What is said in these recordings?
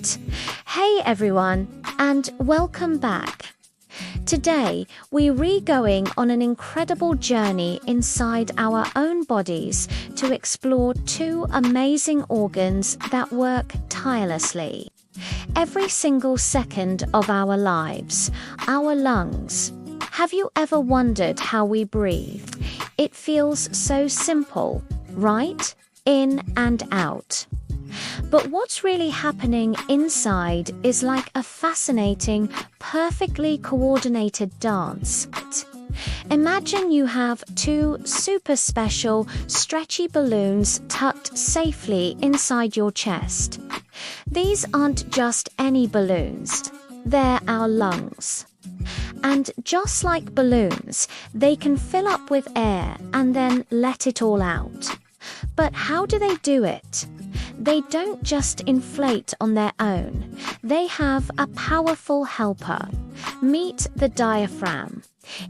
Hey everyone, and welcome back. Today, we're going on an incredible journey inside our own bodies to explore two amazing organs that work tirelessly. Every single second of our lives, our lungs. Have you ever wondered how we breathe? It feels so simple, right? In and out. But what's really happening inside is like a fascinating, perfectly coordinated dance. Imagine you have two super special, stretchy balloons tucked safely inside your chest. These aren't just any balloons, they're our lungs. And just like balloons, they can fill up with air and then let it all out. But how do they do it? They don't just inflate on their own. They have a powerful helper. Meet the diaphragm.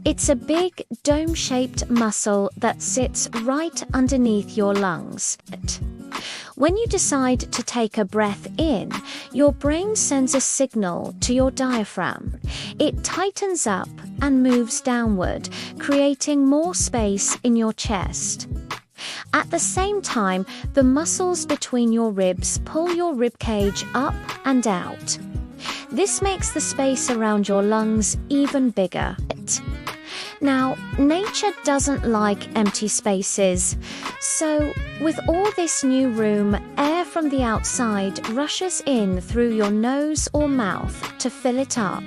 It's a big, dome-shaped muscle that sits right underneath your lungs. When you decide to take a breath in, your brain sends a signal to your diaphragm. It tightens up and moves downward, creating more space in your chest. At the same time, the muscles between your ribs pull your ribcage up and out. This makes the space around your lungs even bigger. Now, nature doesn't like empty spaces, so with all this new room, air from the outside rushes in through your nose or mouth to fill it up.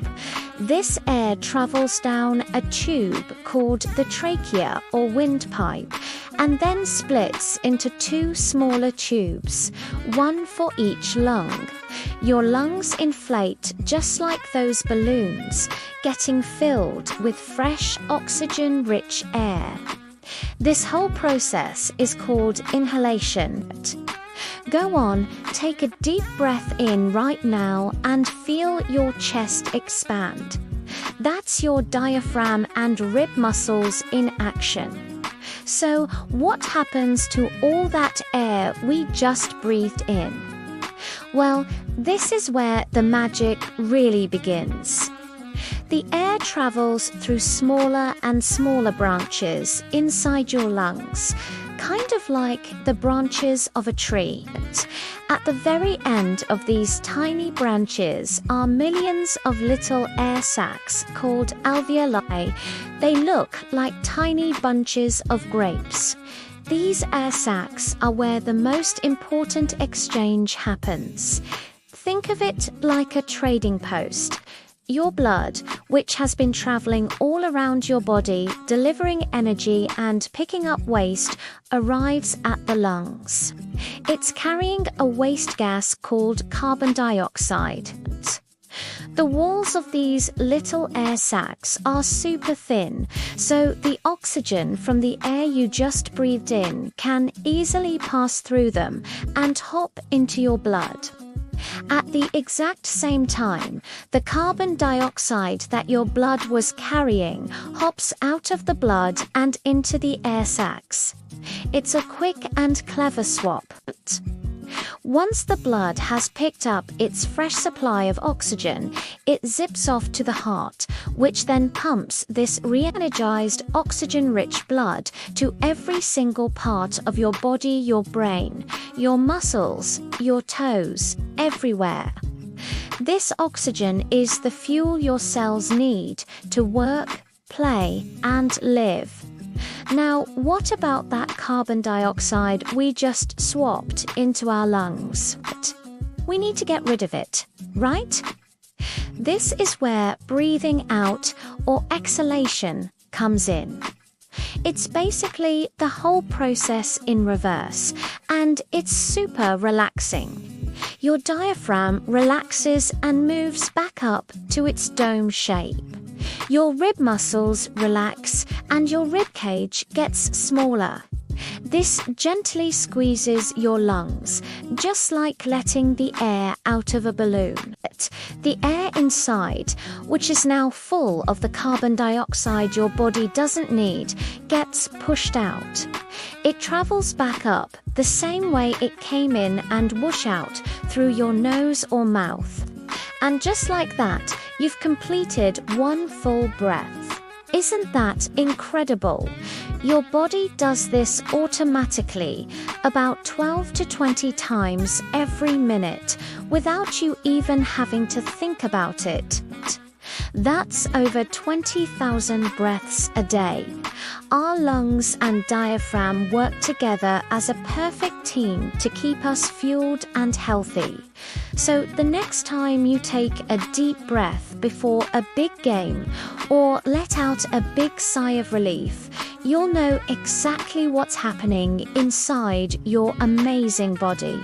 This air travels down a tube called the trachea or windpipe, and then splits into two smaller tubes, one for each lung. Your lungs inflate just like those balloons, getting filled with fresh, oxygen-rich air. This whole process is called inhalation. Go on, take a deep breath in right now and feel your chest expand. That's your diaphragm and rib muscles in action. So, what happens to all that air we just breathed in? Well, this is where the magic really begins. The air travels through smaller and smaller branches inside your lungs, kind of like the branches of a tree. At the very end of these tiny branches are millions of little air sacs called alveoli. They look like tiny bunches of grapes. These air sacs are where the most important exchange happens. Think of it like a trading post. Your blood, which has been traveling all around your body, delivering energy and picking up waste, arrives at the lungs. It's carrying a waste gas called carbon dioxide. The walls of these little air sacs are super thin, so the oxygen from the air you just breathed in can easily pass through them and hop into your blood. At the exact same time, the carbon dioxide that your blood was carrying hops out of the blood and into the air sacs. It's a quick and clever swap. Once the blood has picked up its fresh supply of oxygen, it zips off to the heart, which then pumps this re-energized, oxygen-rich blood to every single part of your body, your brain, your muscles, your toes, everywhere. This oxygen is the fuel your cells need to work, play, and live. Now, what about that carbon dioxide we just swapped into our lungs? We need to get rid of it, right? This is where breathing out or exhalation comes in. It's basically the whole process in reverse, and it's super relaxing. Your diaphragm relaxes and moves back up to its dome shape. Your rib muscles relax and your rib cage gets smaller. This gently squeezes your lungs, just like letting the air out of a balloon. The air inside, which is now full of the carbon dioxide your body doesn't need, gets pushed out. It travels back up the same way it came in and whoosh out through your nose or mouth. And just like that, you've completed one full breath. Isn't that incredible? Your body does this automatically about 12 to 20 times every minute without you even having to think about it. That's over 20,000 breaths a day. Our lungs and diaphragm work together as a perfect team to keep us fueled and healthy. So the next time you take a deep breath before a big game or let out a big sigh of relief, you'll know exactly what's happening inside your amazing body.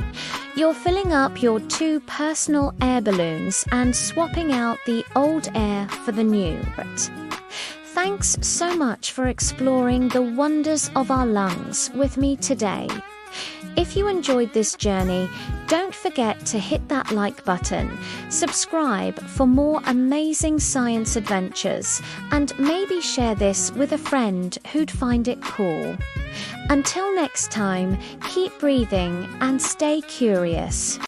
You're filling up your 2 personal air balloons and swapping out the old air for the new. Thanks so much for exploring the wonders of our lungs with me today. If you enjoyed this journey, don't forget to hit that like button, subscribe for more amazing science adventures, and maybe share this with a friend who'd find it cool. Until next time, keep breathing and stay curious.